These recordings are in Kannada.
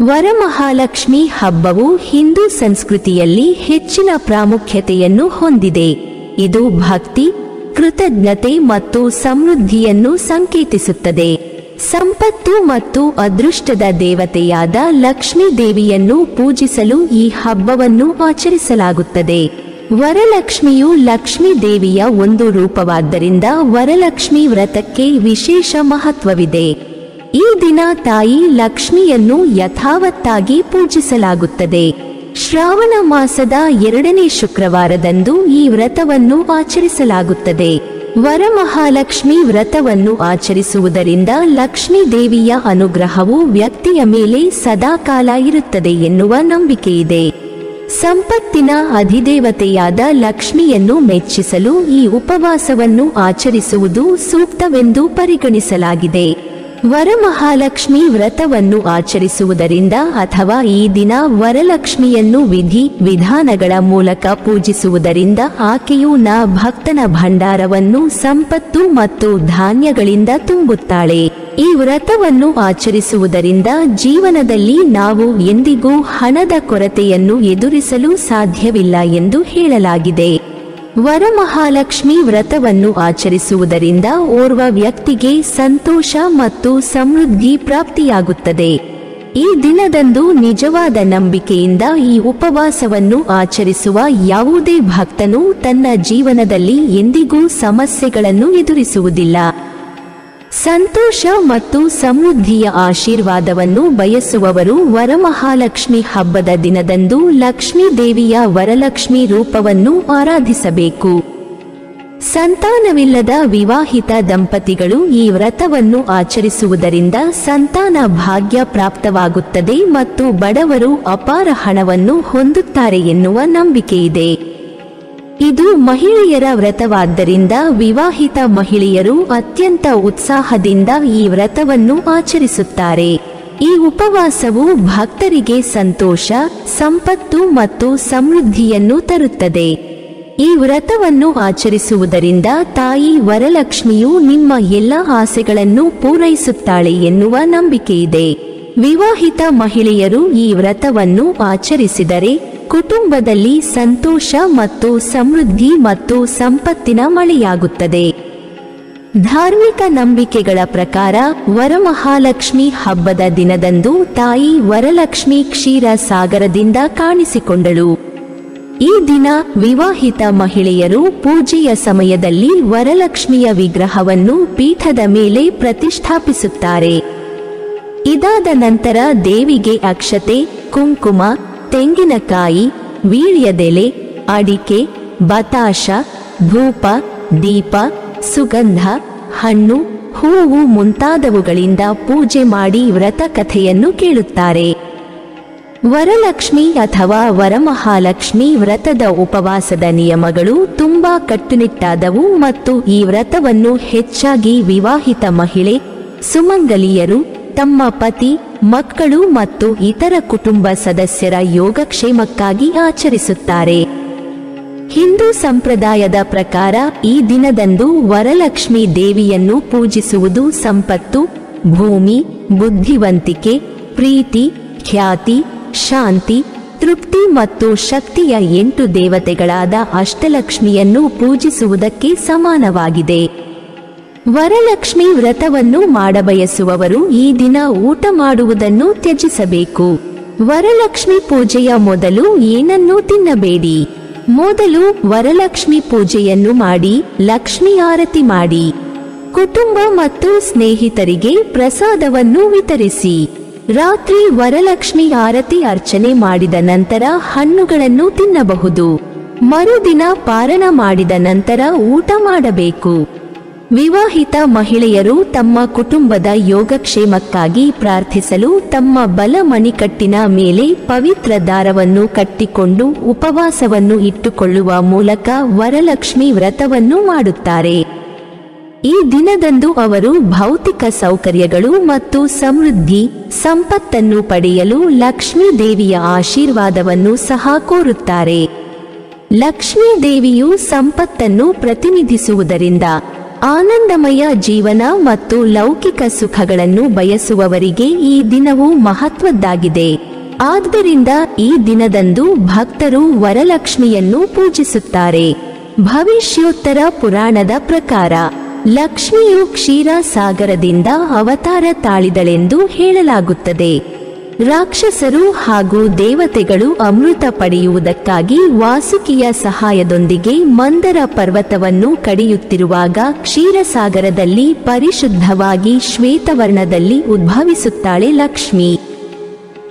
ವರಮಹಾಲಕ್ಷ್ಮಿ ಹಬ್ಬವು ಹಿಂದೂ ಸಂಸ್ಕೃತಿಯಲ್ಲಿ ಹೆಚ್ಚಿನ ಪ್ರಾಮುಖ್ಯತೆಯನ್ನು ಹೊಂದಿದೆ. ಇದು ಭಕ್ತಿ, ಕೃತಜ್ಞತೆ ಮತ್ತು ಸಮೃದ್ಧಿಯನ್ನು ಸಂಕೇತಿಸುತ್ತದೆ. ಸಂಪತ್ತು ಮತ್ತು ಅದೃಷ್ಟದ ದೇವತೆಯಾದ ಲಕ್ಷ್ಮೀ ದೇವಿಯನ್ನು ಪೂಜಿಸಲು ಈ ಹಬ್ಬವನ್ನು ಆಚರಿಸಲಾಗುತ್ತದೆ. ವರಲಕ್ಷ್ಮಿಯು ಲಕ್ಷ್ಮೀ ದೇವಿಯ ಒಂದು ರೂಪವಾದ್ದರಿಂದ ವರಲಕ್ಷ್ಮಿ ವ್ರತಕ್ಕೆ ವಿಶೇಷ ಮಹತ್ವವಿದೆ. ಈ ದಿನ ತಾಯಿ ಲಕ್ಷ್ಮಿಯನ್ನು ಯಥಾವತ್ತಾಗಿ ಪೂಜಿಸಲಾಗುತ್ತದೆ. ಶ್ರಾವಣ ಮಾಸದ 2ನೇ ಶುಕ್ರವಾರದಂದು ಈ ವ್ರತವನ್ನು ಆಚರಿಸಲಾಗುತ್ತದೆ. ವರಮಹಾಲಕ್ಷ್ಮಿ ವ್ರತವನ್ನು ಆಚರಿಸುವುದರಿಂದ ಲಕ್ಷ್ಮೀ ದೇವಿಯ ಅನುಗ್ರಹವು ವ್ಯಕ್ತಿಯ ಮೇಲೆ ಸದಾಕಾಲ ಇರುತ್ತದೆ ಎನ್ನುವ ನಂಬಿಕೆಯಿದೆ. ಸಂಪತ್ತಿನ ಅಧಿದೇವತೆಯಾದ ಲಕ್ಷ್ಮಿಯನ್ನು ಮೆಚ್ಚಿಸಲು ಈ ಉಪವಾಸವನ್ನು ಆಚರಿಸುವುದು ಸೂಕ್ತವೆಂದು ಪರಿಗಣಿಸಲಾಗಿದೆ. ವರಮಹಾಲಕ್ಷ್ಮಿ ವ್ರತವನ್ನು ಆಚರಿಸುವುದರಿಂದ ಅಥವಾ ಈ ದಿನ ವರಲಕ್ಷ್ಮಿಯನ್ನು ವಿಧಾನಗಳ ಮೂಲಕ ಪೂಜಿಸುವುದರಿಂದ ಆಕೆಯು ಭಕ್ತನ ಭಂಡಾರವನ್ನು ಸಂಪತ್ತು ಮತ್ತು ಧಾನ್ಯಗಳಿಂದ ತುಂಬುತ್ತಾಳೆ. ಈ ವ್ರತವನ್ನು ಆಚರಿಸುವುದರಿಂದ ಜೀವನದಲ್ಲಿ ನಾವು ಎಂದಿಗೂ ಹಣದ ಕೊರತೆಯನ್ನು ಎದುರಿಸಲು ಸಾಧ್ಯವಿಲ್ಲ ಎಂದು ಹೇಳಲಾಗಿದೆ. ವರಮಹಾಲಕ್ಷ್ಮಿ ವ್ರತವನ್ನು ಆಚರಿಸುವುದರಿಂದ ಓರ್ವ ವ್ಯಕ್ತಿಗೆ ಸಂತೋಷ ಮತ್ತು ಸಮೃದ್ಧಿ ಪ್ರಾಪ್ತಿಯಾಗುತ್ತದೆ. ಈ ದಿನದಂದು ನಿಜವಾದ ನಂಬಿಕೆಯಿಂದ ಈ ಉಪವಾಸವನ್ನು ಆಚರಿಸುವ ಯಾವುದೇ ಭಕ್ತನು ತನ್ನ ಜೀವನದಲ್ಲಿ ಎಂದಿಗೂ ಸಮಸ್ಯೆಗಳನ್ನು ಎದುರಿಸುವುದಿಲ್ಲ. ಸಂತೋಷ ಮತ್ತು ಸಮೃದ್ಧಿಯ ಆಶೀರ್ವಾದವನ್ನು ಬಯಸುವವರು ವರಮಹಾಲಕ್ಷ್ಮಿ ಹಬ್ಬದ ದಿನದಂದು ಲಕ್ಷ್ಮೀ ದೇವಿಯ ವರಲಕ್ಷ್ಮಿ ರೂಪವನ್ನು ಆರಾಧಿಸಬೇಕು. ಸಂತಾನವಿಲ್ಲದ ವಿವಾಹಿತ ದಂಪತಿಗಳು ಈ ವ್ರತವನ್ನು ಆಚರಿಸುವುದರಿಂದ ಸಂತಾನ ಭಾಗ್ಯ ಪ್ರಾಪ್ತವಾಗುತ್ತದೆ ಮತ್ತು ಬಡವರು ಅಪಾರ ಹಣವನ್ನು ಹೊಂದುತ್ತಾರೆ ಎನ್ನುವ ನಂಬಿಕೆಯಿದೆ. ಇದು ಮಹಿಳೆಯರ ವ್ರತವಾದ್ದರಿಂದ ವಿವಾಹಿತ ಮಹಿಳೆಯರು ಅತ್ಯಂತ ಉತ್ಸಾಹದಿಂದ ಈ ವ್ರತವನ್ನು ಆಚರಿಸುತ್ತಾರೆ. ಈ ಉಪವಾಸವು ಭಕ್ತರಿಗೆ ಸಂತೋಷ, ಸಂಪತ್ತು ಮತ್ತು ಸಮೃದ್ಧಿಯನ್ನು ತರುತ್ತದೆ. ಈ ವ್ರತವನ್ನು ಆಚರಿಸುವುದರಿಂದ ತಾಯಿ ವರಲಕ್ಷ್ಮಿಯು ನಿಮ್ಮ ಎಲ್ಲ ಆಸೆಗಳನ್ನು ಪೂರೈಸುತ್ತಾಳೆ ಎನ್ನುವ ನಂಬಿಕೆಯಿದೆ. ವಿವಾಹಿತ ಮಹಿಳೆಯರು ಈ ವ್ರತವನ್ನು ಆಚರಿಸಿದರೆ ಕುಟುಂಬದಲ್ಲಿ ಸಂತೋಷ ಮತ್ತು ಸಮೃದ್ಧಿ ಮತ್ತು ಸಂಪತ್ತಿನ ಮಳೆಯಾಗುತ್ತದೆ. ಧಾರ್ಮಿಕ ನಂಬಿಕೆಗಳ ಪ್ರಕಾರ ವರಮಹಾಲಕ್ಷ್ಮಿ ಹಬ್ಬದ ದಿನದಂದು ತಾಯಿ ವರಲಕ್ಷ್ಮಿ ಕ್ಷೀರ ಸಾಗರದಿಂದ ಕಾಣಿಸಿಕೊಂಡಳು. ಈ ದಿನ ವಿವಾಹಿತ ಮಹಿಳೆಯರು ಪೂಜೆಯ ಸಮಯದಲ್ಲಿ ವರಲಕ್ಷ್ಮಿಯ ವಿಗ್ರಹವನ್ನು ಪೀಠದ ಮೇಲೆ ಪ್ರತಿಷ್ಠಾಪಿಸುತ್ತಾರೆ. ಇದಾದ ನಂತರ ದೇವಿಗೆ ಅಕ್ಷತೆ, ಕುಂಕುಮ, ತೆಂಗಿನಕಾಯಿ, ವೀಳ್ಯದೆಲೆ, ಅಡಿಕೆ, ಬತಾಶ, ಧೂಪ, ದೀಪ, ಸುಗಂಧ, ಹಣ್ಣು, ಹೂವು ಮುಂತಾದವುಗಳಿಂದ ಪೂಜೆ ಮಾಡಿ ವ್ರತ ಕಥೆಯನ್ನು ಕೇಳುತ್ತಾರೆ. ವರಲಕ್ಷ್ಮಿ ಅಥವಾ ವರಮಹಾಲಕ್ಷ್ಮಿ ವ್ರತದ ಉಪವಾಸದ ನಿಯಮಗಳು ತುಂಬಾ ಕಟ್ಟುನಿಟ್ಟಾದವು ಮತ್ತು ಈ ವ್ರತವನ್ನು ಹೆಚ್ಚಾಗಿ ವಿವಾಹಿತ ಮಹಿಳೆ, ಸುಮಂಗಲಿಯರು ತಮ್ಮ ಪತಿ, ಮಕ್ಕಳು ಮತ್ತು ಇತರ ಕುಟುಂಬ ಸದಸ್ಯರ ಯೋಗಕ್ಷೇಮಕ್ಕಾಗಿ ಆಚರಿಸುತ್ತಾರೆ. ಹಿಂದೂ ಸಂಪ್ರದಾಯದ ಪ್ರಕಾರ ಈ ದಿನದಂದು ವರಲಕ್ಷ್ಮಿ ದೇವಿಯನ್ನು ಪೂಜಿಸುವುದು ಸಂಪತ್ತು, ಭೂಮಿ, ಬುದ್ಧಿವಂತಿಕೆ, ಪ್ರೀತಿ, ಖ್ಯಾತಿ, ಶಾಂತಿ, ತೃಪ್ತಿ ಮತ್ತು ಶಕ್ತಿಯ 8 ದೇವತೆಗಳಾದ ಅಷ್ಟಲಕ್ಷ್ಮಿಯನ್ನು ಪೂಜಿಸುವುದಕ್ಕೆ ಸಮಾನವಾಗಿದೆ. ವರಲಕ್ಷ್ಮಿ ವ್ರತವನ್ನು ಮಾಡಬಯಸುವವರು ಈ ದಿನ ಊಟ ಮಾಡುವುದನ್ನು ತ್ಯಜಿಸಬೇಕು. ವರಲಕ್ಷ್ಮಿ ಪೂಜೆಯ ಮೊದಲು ಏನನ್ನೂ ತಿನ್ನಬೇಡಿ. ಮೊದಲು ವರಲಕ್ಷ್ಮಿ ಪೂಜೆಯನ್ನು ಮಾಡಿ ಲಕ್ಷ್ಮಿ ಆರತಿ ಮಾಡಿ. ಕುಟುಂಬ ಮತ್ತು ಸ್ನೇಹಿತರಿಗೆ ಪ್ರಸಾದವನ್ನು ವಿತರಿಸಿ. ರಾತ್ರಿ ವರಲಕ್ಷ್ಮಿ ಆರತಿ ಅರ್ಚನೆ ಮಾಡಿದ ನಂತರ ಹಣ್ಣುಗಳನ್ನು ತಿನ್ನಬಹುದು. ಮರುದಿನ ಪಾರಣ ಮಾಡಿದ ನಂತರ ಊಟ ಮಾಡಬೇಕು. ವಿವಾಹಿತ ಮಹಿಳೆಯರು ತಮ್ಮ ಕುಟುಂಬದ ಯೋಗಕ್ಷೇಮಕ್ಕಾಗಿ ಪ್ರಾರ್ಥಿಸಲು ತಮ್ಮ ಬಲ ಮಣಿಕಟ್ಟಿನ ಮೇಲೆ ಪವಿತ್ರ ದಾರವನ್ನು ಕಟ್ಟಿಕೊಂಡು ಉಪವಾಸವನ್ನು ಇಟ್ಟುಕೊಳ್ಳುವ ಮೂಲಕ ವರಲಕ್ಷ್ಮಿ ವ್ರತವನ್ನು ಮಾಡುತ್ತಾರೆ. ಈ ದಿನದಂದು ಅವರು ಭೌತಿಕ ಸೌಕರ್ಯಗಳು ಮತ್ತು ಸಮೃದ್ಧಿ, ಸಂಪತ್ತನ್ನು ಪಡೆಯಲು ಲಕ್ಷ್ಮೀ ದೇವಿಯ ಆಶೀರ್ವಾದವನ್ನು ಸಹ ಕೋರುತ್ತಾರೆ. ಲಕ್ಷ್ಮೀ ದೇವಿಯು ಸಂಪತ್ತನ್ನು ಪ್ರತಿನಿಧಿಸುವುದರಿಂದ ಆನಂದಮಯ ಜೀವನ ಮತ್ತು ಲೌಕಿಕ ಸುಖಗಳನ್ನು ಬಯಸುವವರಿಗೆ ಈ ದಿನವು ಮಹತ್ವದ್ದಾಗಿದೆ. ಆದ್ದರಿಂದ ಈ ದಿನದಂದು ಭಕ್ತರು ವರಲಕ್ಷ್ಮಿಯನ್ನು ಪೂಜಿಸುತ್ತಾರೆ. ಭವಿಷ್ಯೋತ್ತರ ಪುರಾಣದ ಪ್ರಕಾರ ಲಕ್ಷ್ಮಿಯು ಕ್ಷೀರ ಸಾಗರದಿಂದ ಅವತಾರ ತಾಳಿದಳೆಂದು ಹೇಳಲಾಗುತ್ತದೆ. ರಾಕ್ಷಸರು ಹಾಗೂ ದೇವತೆಗಳು ಅಮೃತ ಪಡೆಯುವುದಕ್ಕಾಗಿ ವಾಸುಕಿಯ ಸಹಾಯದೊಂದಿಗೆ ಮಂದರ ಪರ್ವತವನ್ನು ಕಡಿಯುತ್ತಿರುವಾಗ ಕ್ಷೀರಸಾಗರದಲ್ಲಿ ಪರಿಶುದ್ಧವಾಗಿ ಶ್ವೇತವರ್ಣದಲ್ಲಿ ಉದ್ಭವಿಸುತ್ತಾಳೆ ಲಕ್ಷ್ಮಿ.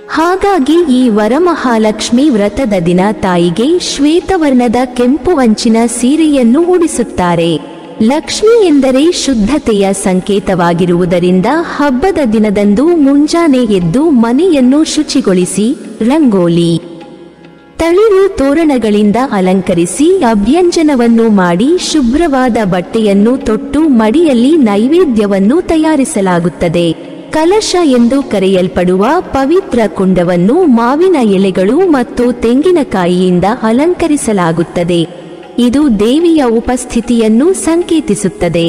ಹಾಗಾಗಿ ಈ ವರಮಹಾಲಕ್ಷ್ಮಿ ವ್ರತದ ದಿನ ತಾಯಿಗೆ ಶ್ವೇತವರ್ಣದ ಕೆಂಪು ಅಂಚಿನ ಸೀರೆಯನ್ನು ಉಡಿಸುತ್ತಾರೆ. ಲಕ್ಷ್ಮಿ ಎಂದರೆ ಶುದ್ಧತೆಯ ಸಂಕೇತವಾಗಿರುವುದರಿಂದ ಹಬ್ಬದ ದಿನದಂದು ಮುಂಜಾನೆ ಎದ್ದು ಮನೆಯನ್ನು ಶುಚಿಗೊಳಿಸಿ ರಂಗೋಲಿ, ತಳಿರು ತೋರಣಗಳಿಂದ ಅಲಂಕರಿಸಿ ಅಭ್ಯಂಜನವನ್ನು ಮಾಡಿ ಶುಭ್ರವಾದ ಬಟ್ಟೆಯನ್ನು ತೊಟ್ಟು ಮಡಿಯಲ್ಲಿ ನೈವೇದ್ಯವನ್ನು ತಯಾರಿಸಲಾಗುತ್ತದೆ. ಕಲಶ ಎಂದು ಕರೆಯಲ್ಪಡುವ ಪವಿತ್ರ ಕುಂಡವನ್ನು ಮಾವಿನ ಎಲೆಗಳು ಮತ್ತು ತೆಂಗಿನಕಾಯಿಯಿಂದ ಅಲಂಕರಿಸಲಾಗುತ್ತದೆ. ಇದು ದೇವಿಯ ಉಪಸ್ಥಿತಿಯನ್ನು ಸಂಕೇತಿಸುತ್ತದೆ.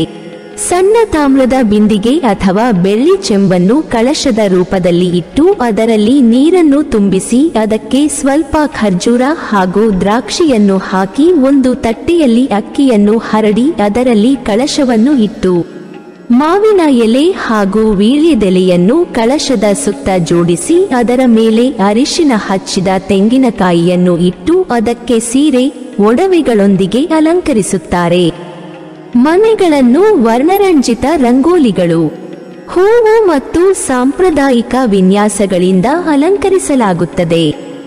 ಸಣ್ಣ ತಾಮ್ರದ ಬಿಂದಿಗೆ ಅಥವಾ ಬೆಳ್ಳಿ ಚೆಂಬನ್ನು ಕಳಶದ ರೂಪದಲ್ಲಿ ಇಟ್ಟು ಅದರಲ್ಲಿ ನೀರನ್ನು ತುಂಬಿಸಿ ಅದಕ್ಕೆ ಸ್ವಲ್ಪ ಖರ್ಜೂರ ಹಾಗೂ ದ್ರಾಕ್ಷಿಯನ್ನು ಹಾಕಿ ಒಂದು ತಟ್ಟೆಯಲ್ಲಿ ಅಕ್ಕಿಯನ್ನು ಹರಡಿ ಅದರಲ್ಲಿ ಕಳಶವನ್ನು ಇಟ್ಟು ಮಾವಿನ ಎಲೆ ಹಾಗೂ ವೀಳ್ಯದೆಲೆಯನ್ನು ಕಳಶದ ಸುತ್ತ ಜೋಡಿಸಿ ಅದರ ಮೇಲೆ ಅರಿಶಿನ ಹಚ್ಚಿದ ತೆಂಗಿನಕಾಯಿಯನ್ನು ಇಟ್ಟು ಅದಕ್ಕೆ ಸೀರೆ ಒಡವೆಗಳೊಂದಿಗೆ ಅಲಂಕರಿಸುತ್ತಾರೆ. ಮನೆಗಳನ್ನು ವರ್ಣರಂಜಿತ ರಂಗೋಲಿಗಳು, ಹೂವು ಮತ್ತು ಸಾಂಪ್ರದಾಯಿಕ ವಿನ್ಯಾಸಗಳಿಂದ ಅಲಂಕರಿಸಲಾಗುತ್ತದೆ.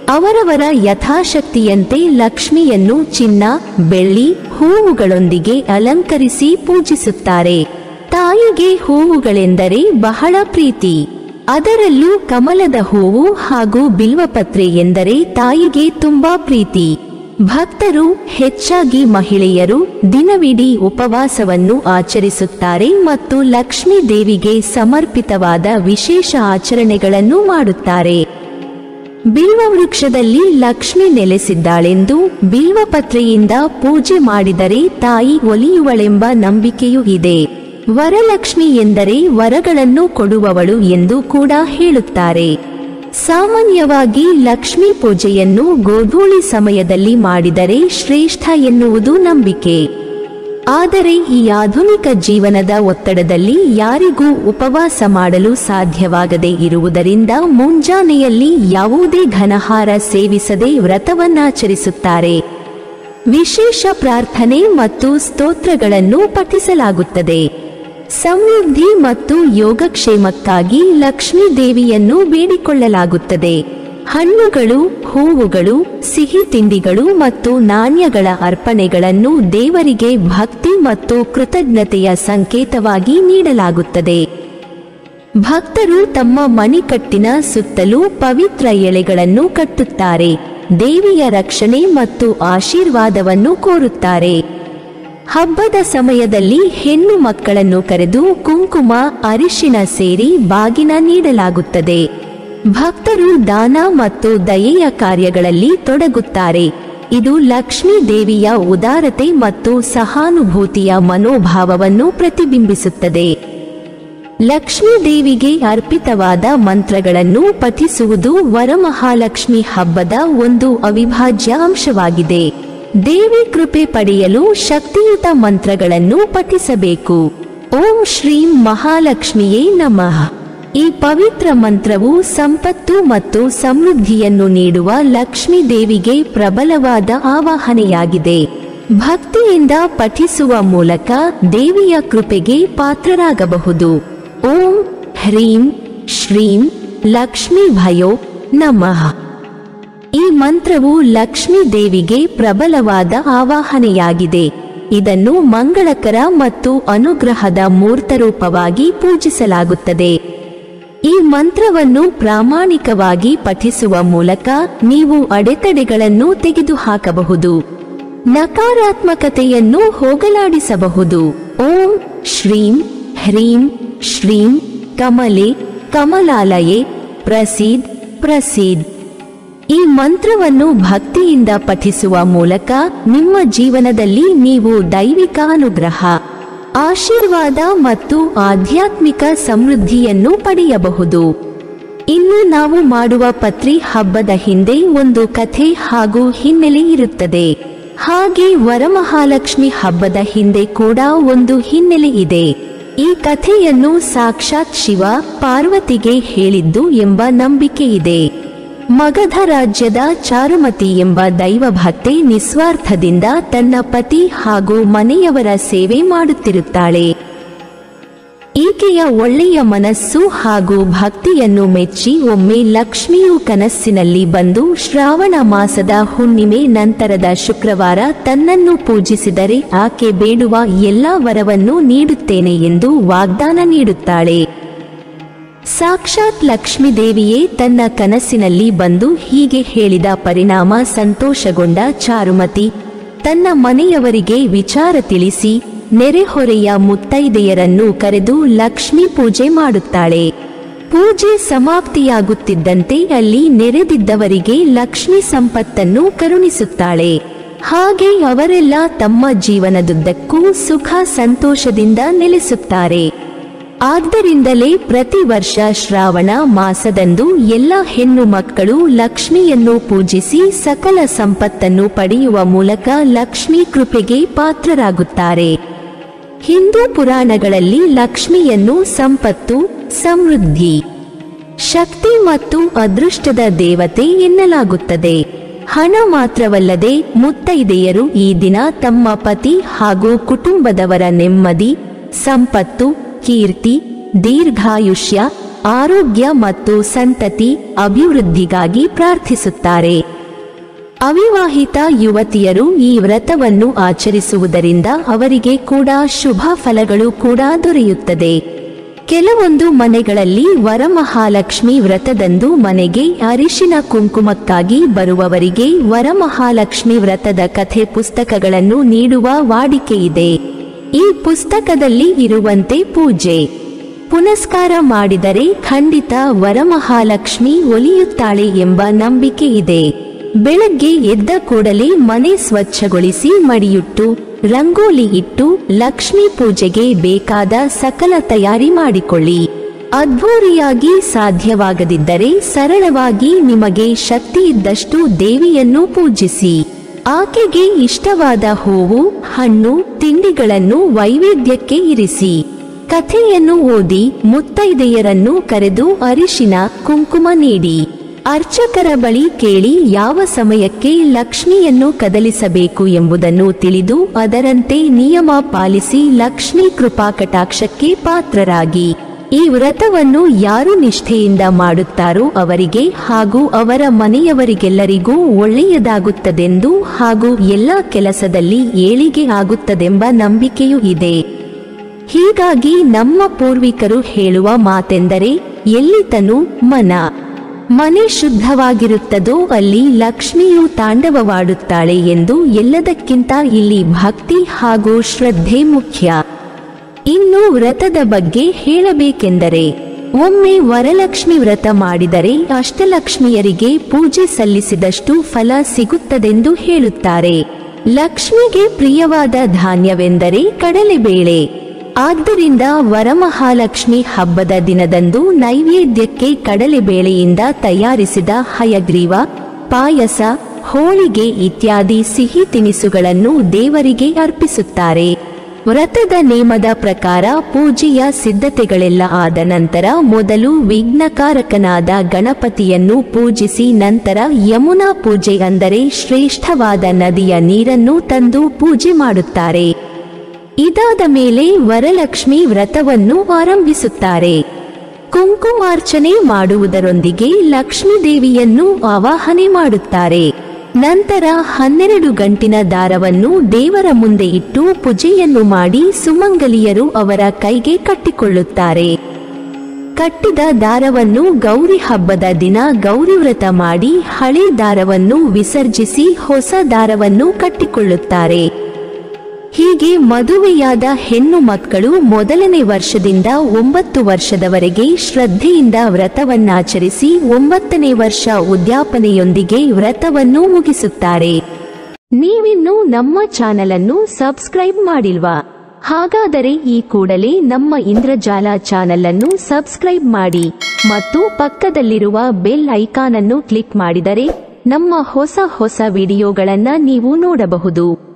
ಅವರವರ ಯಥಾಶಕ್ತಿಯಂತೆ ಲಕ್ಷ್ಮಿಯನ್ನು ಚಿನ್ನ, ಬೆಳ್ಳಿ, ಹೂವುಗಳೊಂದಿಗೆ ಅಲಂಕರಿಸಿ ಪೂಜಿಸುತ್ತಾರೆ. ತಾಯಿಗೆ ಹೂವುಗಳೆಂದರೆ ಬಹಳ ಪ್ರೀತಿ. ಅದರಲ್ಲೂ ಕಮಲದ ಹೂವು ಹಾಗೂ ಬಿಲ್ವಪತ್ರೆ ಎಂದರೆ ತಾಯಿಗೆ ತುಂಬಾ ಪ್ರೀತಿ. ಭಕ್ತರು, ಹೆಚ್ಚಾಗಿ ಮಹಿಳೆಯರು, ದಿನವಿಡೀ ಉಪವಾಸವನ್ನು ಆಚರಿಸುತ್ತಾರೆ ಮತ್ತು ಲಕ್ಷ್ಮೀ ದೇವಿಗೆ ಸಮರ್ಪಿತವಾದ ವಿಶೇಷ ಆಚರಣೆಗಳನ್ನು ಮಾಡುತ್ತಾರೆ. ಬಿಲ್ವ ವೃಕ್ಷದಲ್ಲಿ ಲಕ್ಷ್ಮಿ ನೆಲೆಸಿದ್ದಾಳೆಂದು ಬಿಲ್ವಪತ್ರೆಯಿಂದ ಪೂಜೆ ಮಾಡಿದರೆ ತಾಯಿ ಒಲಿಯುವಳೆಂಬ ನಂಬಿಕೆಯೂ ಇದೆ. ವರಲಕ್ಷ್ಮಿ ಎಂದರೆ ವರಗಳನ್ನು ಕೊಡುವವಳು ಎಂದು ಕೂಡ ಹೇಳುತ್ತಾರೆ. ಸಾಮಾನ್ಯವಾಗಿ ಲಕ್ಷ್ಮೀ ಪೂಜೆಯನ್ನು ಗೋಧೂಳಿ ಸಮಯದಲ್ಲಿ ಮಾಡಿದರೆ ಶ್ರೇಷ್ಠ ಎನ್ನುವುದು ನಂಬಿಕೆ. ಆದರೆ ಈ ಆಧುನಿಕ ಜೀವನದ ಒತ್ತಡದಲ್ಲಿ ಯಾರಿಗೂ ಉಪವಾಸ ಮಾಡಲು ಸಾಧ್ಯವಾಗದೇ ಇರುವುದರಿಂದ ಮುಂಜಾನೆಯಲ್ಲಿ ಯಾವುದೇ ಘನಹಾರ ಸೇವಿಸದೆ ವ್ರತವನ್ನಾಚರಿಸುತ್ತಾರೆ. ವಿಶೇಷ ಪ್ರಾರ್ಥನೆ ಮತ್ತು ಸ್ತೋತ್ರಗಳನ್ನು ಪಠಿಸಲಾಗುತ್ತದೆ. ಸಮೃದ್ಧಿ ಮತ್ತು ಯೋಗಕ್ಷೇಮಕ್ಕಾಗಿ ಲಕ್ಷ್ಮೀ ದೇವಿಯನ್ನು ಬೇಡಿಕೊಳ್ಳಲಾಗುತ್ತದೆ. ಹಣ್ಣುಗಳು, ಹೂವುಗಳು, ಸಿಹಿ ತಿಂಡಿಗಳು ಮತ್ತು ನಾಣ್ಯಗಳ ಅರ್ಪಣೆಗಳನ್ನು ದೇವರಿಗೆ ಭಕ್ತಿ ಮತ್ತು ಕೃತಜ್ಞತೆಯ ಸಂಕೇತವಾಗಿ ನೀಡಲಾಗುತ್ತದೆ. ಭಕ್ತರು ತಮ್ಮ ಮಣಿಕಟ್ಟಿನ ಸುತ್ತಲೂ ಪವಿತ್ರ ಎಳೆಗಳನ್ನು ಕಟ್ಟುತ್ತಾರೆ. ದೇವಿಯ ರಕ್ಷಣೆ ಮತ್ತು ಆಶೀರ್ವಾದವನ್ನು ಕೋರುತ್ತಾರೆ. ಹಬ್ಬದ ಸಮಯದಲ್ಲಿ ಹೆಣ್ಣು ಮಕ್ಕಳನ್ನು ಕರೆದು ಕುಂಕುಮ, ಅರಿಶಿನ ಸೇರಿ ಬಾಗಿನ ನೀಡಲಾಗುತ್ತದೆ. ಭಕ್ತರು ದಾನ ಮತ್ತು ದಯೆಯ ಕಾರ್ಯಗಳಲ್ಲಿ ತೊಡಗುತ್ತಾರೆ. ಇದು ಲಕ್ಷ್ಮೀ ದೇವಿಯ ಉದಾರತೆ ಮತ್ತು ಸಹಾನುಭೂತಿಯ ಮನೋಭಾವವನ್ನು ಪ್ರತಿಬಿಂಬಿಸುತ್ತದೆ. ಲಕ್ಷ್ಮೀ ದೇವಿಗೆ ಅರ್ಪಿತವಾದ ಮಂತ್ರಗಳನ್ನು ಪಠಿಸುವುದು ವರಮಹಾಲಕ್ಷ್ಮಿ ಹಬ್ಬದ ಒಂದು ಅವಿಭಾಜ್ಯ ಅಂಶವಾಗಿದೆ. ದೇವಿ ಕೃಪೆ ಪಡೆಯಲು ಶಕ್ತಿಯುತ ಮಂತ್ರಗಳನ್ನು ಪಠಿಸಬೇಕು. ಓಂ ಶ್ರೀಂ ಮಹಾಲಕ್ಷ್ಮಿಯೇ ನಮಃ. ಈ ಪವಿತ್ರ ಮಂತ್ರವು ಸಂಪತ್ತು ಮತ್ತು ಸಮೃದ್ಧಿಯನ್ನು ನೀಡುವ ಲಕ್ಷ್ಮೀ ದೇವಿಗೆ ಪ್ರಬಲವಾದ ಆವಾಹನೆಯಾಗಿದೆ. ಭಕ್ತಿಯಿಂದ ಪಠಿಸುವ ಮೂಲಕ ದೇವಿಯ ಕೃಪೆಗೆ ಪಾತ್ರರಾಗಬಹುದು. ಓಂ ಹ್ರೀಂ ಶ್ರೀಂ ಲಕ್ಷ್ಮೀ ಭಯೋ ನಮಃ. ಈ ಮಂತ್ರವು ಲಕ್ಷ್ಮೀ ದೇವಿಗೆ ಪ್ರಬಲವಾದ ಆವಾಹನೆಯಾಗಿದೆ. ಇದನ್ನು ಮಂಗಳಕರ ಮತ್ತು ಅನುಗ್ರಹದ ಮೂರ್ತರೂಪವಾಗಿ ಪೂಜಿಸಲಾಗುತ್ತದೆ. ಈ ಮಂತ್ರವನ್ನು ಪ್ರಾಮಾಣಿಕವಾಗಿ ಪಠಿಸುವ ಮೂಲಕ ನೀವು ಅಡೆತಡೆಗಳನ್ನು ತೆಗೆದುಹಾಕಬಹುದು, ನಕಾರಾತ್ಮಕತೆಯನ್ನು ಹೋಗಲಾಡಿಸಬಹುದು. ಓಂ ಶ್ರೀಂ ಹ್ರೀಂ ಶ್ರೀಂ ಕಮಲೆ ಕಮಲಾಲಯೇ ಪ್ರಸೀದ್ ಪ್ರಸೀದ್. ಈ ಮಂತ್ರವನ್ನು ಭಕ್ತಿಯಿಂದ ಪಠಿಸುವ ಮೂಲಕ ನಿಮ್ಮ ಜೀವನದಲ್ಲಿ ನೀವು ದೈವಿಕ ಅನುಗ್ರಹ, ಆಶೀರ್ವಾದ ಮತ್ತು ಆಧ್ಯಾತ್ಮಿಕ ಸಮೃದ್ಧಿಯನ್ನು ಪಡೆಯಬಹುದು. ಇನ್ನು ನಾವು ಮಾಡುವ ಪತ್ರಿ ಹಬ್ಬದ ಹಿಂದೆ ಒಂದು ಕಥೆ ಹಾಗೂ ಹಿನ್ನೆಲೆ ಇರುತ್ತದೆ. ಹಾಗೆ ವರಮಹಾಲಕ್ಷ್ಮಿ ಹಬ್ಬದ ಹಿಂದೆ ಕೂಡ ಒಂದು ಹಿನ್ನೆಲೆ ಇದೆ. ಈ ಕಥೆಯನ್ನು ಸಾಕ್ಷಾತ್ ಶಿವ ಪಾರ್ವತಿಗೆ ಹೇಳಿದ್ದು ಎಂಬ ನಂಬಿಕೆ ಇದೆ. ಮಗಧ ರಾಜ್ಯದ ಚಾರುಮತಿ ಎಂಬ ದೈವಭಕ್ತೆ ನಿಸ್ವಾರ್ಥದಿಂದ ತನ್ನ ಪತಿ ಹಾಗೂ ಮನೆಯವರ ಸೇವೆ ಮಾಡುತ್ತಿರುತ್ತಾಳೆ. ಈಕೆಯ ಒಳ್ಳೆಯ ಮನಸ್ಸು ಹಾಗೂ ಭಕ್ತಿಯನ್ನು ಮೆಚ್ಚಿ ಒಮ್ಮೆ ಲಕ್ಷ್ಮಿಯು ಕನಸಿನಲ್ಲಿ ಬಂದು ಶ್ರಾವಣ ಮಾಸದ ಹುಣ್ಣಿಮೆ ನಂತರದ ಶುಕ್ರವಾರ ತನ್ನನ್ನು ಪೂಜಿಸಿದರೆ ಆಕೆ ಬೇಡುವ ಎಲ್ಲಾ ವರವನ್ನು ನೀಡುತ್ತೇನೆ ಎಂದು ವಾಗ್ದಾನ ನೀಡುತ್ತಾಳೆ. ಸಾಕ್ಷಾತ್ ಲಕ್ಷ್ಮೀದೇವಿಯೇ ತನ್ನ ಕನಸಿನಲ್ಲಿ ಬಂದು ಹೀಗೆ ಹೇಳಿದ ಪರಿಣಾಮ ಸಂತೋಷಗೊಂಡ ಚಾರುಮತಿ ತನ್ನ ಮನೆಯವರಿಗೆ ವಿಚಾರ ತಿಳಿಸಿ ನೆರೆಹೊರೆಯ ಮುತ್ತೈದೆಯರನ್ನು ಕರೆದು ಲಕ್ಷ್ಮೀ ಪೂಜೆ ಮಾಡುತ್ತಾಳೆ. ಪೂಜೆ ಸಮಾಪ್ತಿಯಾಗುತ್ತಿದ್ದಂತೆ ಅಲ್ಲಿ ನೆರೆದಿದ್ದವರಿಗೆ ಲಕ್ಷ್ಮಿ ಸಂಪತ್ತನ್ನು ಕರುಣಿಸುತ್ತಾಳೆ. ಹಾಗೆ ಅವರೆಲ್ಲ ತಮ್ಮ ಜೀವನದುದ್ದಕ್ಕೂ ಸುಖ ಸಂತೋಷದಿಂದ ನೆಲೆಸುತ್ತಾರೆ. ಆದ್ದರಿಂದಲೇ ಪ್ರತಿ ವರ್ಷ ಶ್ರಾವಣ ಮಾಸದಂದು ಎಲ್ಲ ಹೆಣ್ಣು ಮಕ್ಕಳು ಲಕ್ಷ್ಮಿಯನ್ನು ಪೂಜಿಸಿ ಸಕಲ ಸಂಪತ್ತನ್ನು ಪಡೆಯುವ ಮೂಲಕ ಲಕ್ಷ್ಮೀ ಕೃಪೆಗೆ ಪಾತ್ರರಾಗುತ್ತಾರೆ. ಹಿಂದೂ ಪುರಾಣಗಳಲ್ಲಿ ಲಕ್ಷ್ಮಿಯನ್ನು ಸಂಪತ್ತು, ಸಮೃದ್ಧಿ, ಶಕ್ತಿ ಮತ್ತು ಅದೃಷ್ಟದ ದೇವತೆ ಎನ್ನಲಾಗುತ್ತದೆ. ಹಣ ಮಾತ್ರವಲ್ಲದೆ ಮುತ್ತೈದೆಯರು ಈ ದಿನ ತಮ್ಮ ಪತಿ ಹಾಗೂ ಕುಟುಂಬದವರ ನೆಮ್ಮದಿ, ಸಂಪತ್ತು, ಕೀರ್ತಿ, ದೀರ್ಘಾಯುಷ್ಯ, ಆರೋಗ್ಯ ಮತ್ತು ಸಂತತಿ ಅಭಿವೃದ್ಧಿಗಾಗಿ ಪ್ರಾರ್ಥಿಸುತ್ತಾರೆ. ಅವಿವಾಹಿತ ಯುವತಿಯರು ಈ ವ್ರತವನ್ನು ಆಚರಿಸುವುದರಿಂದ ಅವರಿಗೆ ಕೂಡ ಶುಭ ಫಲಗಳು ಕೂಡ ದೊರೆಯುತ್ತದೆ. ಕೆಲವೊಂದು ಮನೆಗಳಲ್ಲಿ ವರಮಹಾಲಕ್ಷ್ಮಿ ವ್ರತದಂದು ಮನೆಗೆ ಅರಿಶಿನ ಕುಂಕುಮಕ್ಕಾಗಿ ಬರುವವರಿಗೆ ವರಮಹಾಲಕ್ಷ್ಮಿ ವ್ರತದ ಕಥೆ ಪುಸ್ತಕಗಳನ್ನು ನೀಡುವ ವಾಡಿಕೆಯಿದೆ. ಈ ಪುಸ್ತಕದಲ್ಲಿ ಇರುವಂತೆ ಪೂಜೆ ಪುನಸ್ಕಾರ ಮಾಡಿದರೆ ಖಂಡಿತ ವರಮಹಾಲಕ್ಷ್ಮಿ ಒಲಿಯುತ್ತಾಳೆ ಎಂಬ ನಂಬಿಕೆ ಇದೆ. ಬೆಳಗ್ಗೆ ಎದ್ದ ಕೂಡಲೇ ಮನೆ ಸ್ವಚ್ಛಗೊಳಿಸಿ ಮಡಿಯುಟ್ಟು ರಂಗೋಲಿ ಇಟ್ಟು ಲಕ್ಷ್ಮೀ ಪೂಜೆಗೆ ಬೇಕಾದ ಸಕಲ ತಯಾರಿ ಮಾಡಿಕೊಳ್ಳಿ. ಅದ್ಧೂರಿಯಾಗಿ ಸಾಧ್ಯವಾಗದಿದ್ದರೆ ಸರಳವಾಗಿ ನಿಮಗೆ ಶಕ್ತಿ ಇದ್ದಷ್ಟು ದೇವಿಯನ್ನು ಪೂಜಿಸಿ. ಆಕೆಗೆ ಇಷ್ಟವಾದ ಹೂವು, ಹಣ್ಣು, ತಿಂಡಿಗಳನ್ನು ನೈವೇದ್ಯಕ್ಕೆ ಇರಿಸಿ. ಕಥೆಯನ್ನು ಓದಿ ಮುತ್ತೈದೆಯರನ್ನು ಕರೆದು ಅರಿಶಿನ ಕುಂಕುಮ ನೀಡಿ. ಅರ್ಚಕರ ಬಳಿ ಕೇಳಿ ಯಾವ ಸಮಯಕ್ಕೆ ಲಕ್ಷ್ಮಿಯನ್ನು ಕದಲಿಸಬೇಕು ಎಂಬುದನ್ನು ತಿಳಿದು ಅದರಂತೆ ನಿಯಮ ಪಾಲಿಸಿ ಲಕ್ಷ್ಮೀ ಕೃಪಾ ಕಟಾಕ್ಷಕ್ಕೆ ಪಾತ್ರರಾಗಿ. ಈ ವ್ರತವನ್ನು ಯಾರು ನಿಷ್ಠೆಯಿಂದ ಮಾಡುತ್ತಾರೋ ಅವರಿಗೆ ಹಾಗೂ ಅವರ ಮನೆಯವರಿಗೆಲ್ಲರಿಗೂ ಒಳ್ಳೆಯದಾಗುತ್ತದೆಂದು ಹಾಗೂ ಎಲ್ಲ ಕೆಲಸದಲ್ಲಿ ಏಳಿಗೆ ಆಗುತ್ತದೆಂಬ ನಂಬಿಕೆಯೂ ಇದೆ. ಹೀಗಾಗಿ ನಮ್ಮ ಪೂರ್ವಿಕರು ಹೇಳುವ ಮಾತೆಂದರೆ, ಎಲ್ಲಿ ತನು ಮನೆ ಶುದ್ಧವಾಗಿರುತ್ತದೋ ಅಲ್ಲಿ ಲಕ್ಷ್ಮಿಯು ತಾಂಡವವಾಡುತ್ತಾಳೆ ಎಂದು. ಎಲ್ಲದಕ್ಕಿಂತ ಇಲ್ಲಿ ಭಕ್ತಿ ಹಾಗೂ ಶ್ರದ್ಧೆ ಮುಖ್ಯ. ಇನ್ನು ವ್ರತದ ಬಗ್ಗೆ ಹೇಳಬೇಕೆಂದರೆ, ಒಮ್ಮೆ ವರಲಕ್ಷ್ಮಿ ವ್ರತ ಮಾಡಿದರೆ ಅಷ್ಟಲಕ್ಷ್ಮಿಯರಿಗೆ ಪೂಜೆ ಸಲ್ಲಿಸಿದಷ್ಟು ಫಲ ಸಿಗುತ್ತದೆಂದು ಹೇಳುತ್ತಾರೆ. ಲಕ್ಷ್ಮಿಗೆ ಪ್ರಿಯವಾದ ಧಾನ್ಯವೆಂದರೆ ಕಡಲೆಬೇಳೆ. ಆದ್ದರಿಂದ ವರಮಹಾಲಕ್ಷ್ಮಿ ಹಬ್ಬದ ದಿನದಂದು ನೈವೇದ್ಯಕ್ಕೆ ಕಡಲೆಬೇಳೆಯಿಂದ ತಯಾರಿಸಿದ ಹಯಗ್ರೀವ, ಪಾಯಸ, ಹೋಳಿಗೆ ಇತ್ಯಾದಿ ಸಿಹಿ ತಿನಿಸುಗಳನ್ನು ದೇವರಿಗೆ ಅರ್ಪಿಸುತ್ತಾರೆ. ವ್ರತದ ನೇಮದ ಪ್ರಕಾರ ಪೂಜೆಯ ಸಿದ್ಧತೆಗಳೆಲ್ಲ ಆದ ನಂತರ ಮೊದಲು ವಿಘ್ನಕಾರಕನಾದ ಗಣಪತಿಯನ್ನು ಪೂಜಿಸಿ ನಂತರ ಯಮುನಾ ಪೂಜೆ ಅಂದರೆ ಶ್ರೇಷ್ಠವಾದ ನದಿಯ ನೀರನ್ನು ತಂದು ಪೂಜೆ ಮಾಡುತ್ತಾರೆ. ಇದಾದ ಮೇಲೆ ವರಲಕ್ಷ್ಮಿ ವ್ರತವನ್ನು ಆರಂಭಿಸುತ್ತಾರೆ. ಕುಂಕುಮಾರ್ಚನೆ ಮಾಡುವುದರೊಂದಿಗೆ ಲಕ್ಷ್ಮೀದೇವಿಯನ್ನು ಆವಾಹನೆ ಮಾಡುತ್ತಾರೆ. ನಂತರ 12 ಗಂಟಿನ ದಾರವನ್ನು ದೇವರ ಮುಂದೆ ಇಟ್ಟು ಪೂಜೆಯನ್ನು ಮಾಡಿ ಸುಮಂಗಲಿಯರು ಅವರ ಕೈಗೆ ಕಟ್ಟಿಕೊಳ್ಳುತ್ತಾರೆ. ಕಟ್ಟಿದ ದಾರವನ್ನು ಗೌರಿ ಹಬ್ಬದ ದಿನ ಗೌರಿ ವ್ರತ ಮಾಡಿ ಹಳೆ ದಾರವನ್ನು ವಿಸರ್ಜಿಸಿ ಹೊಸ ದಾರವನ್ನು ಕಟ್ಟಿಕೊಳ್ಳುತ್ತಾರೆ. ಹೀಗೆ ಮದುವೆಯಾದ ಹೆಣ್ಣು ಮಕ್ಕಳು ಮೊದಲನೇ ವರ್ಷದಿಂದ 9 ವರ್ಷದವರೆಗೆ ಶ್ರದ್ಧೆಯಿಂದ ವ್ರತವನ್ನಾಚರಿಸಿ 9ನೇ ವರ್ಷ ಉದ್ಯಾಪನೆಯೊಂದಿಗೆ ವ್ರತವನ್ನು ಮುಗಿಸುತ್ತಾರೆ. ನೀವಿನ್ನೂ ನಮ್ಮ ಚಾನಲ್ ಅನ್ನು ಸಬ್ಸ್ಕ್ರೈಬ್ ಮಾಡಿಲ್ವಾ? ಹಾಗಾದರೆ ಈ ಕೂಡಲೇ ನಮ್ಮ ಇಂದ್ರಜಾಲ ಚಾನೆಲ್ ಅನ್ನು ಸಬ್ಸ್ಕ್ರೈಬ್ ಮಾಡಿ ಮತ್ತು ಪಕ್ಕದಲ್ಲಿರುವ ಬೆಲ್ ಐಕಾನ್ ಅನ್ನು ಕ್ಲಿಕ್ ಮಾಡಿದರೆ ನಮ್ಮ ಹೊಸ ವಿಡಿಯೋಗಳನ್ನು ನೀವು ನೋಡಬಹುದು.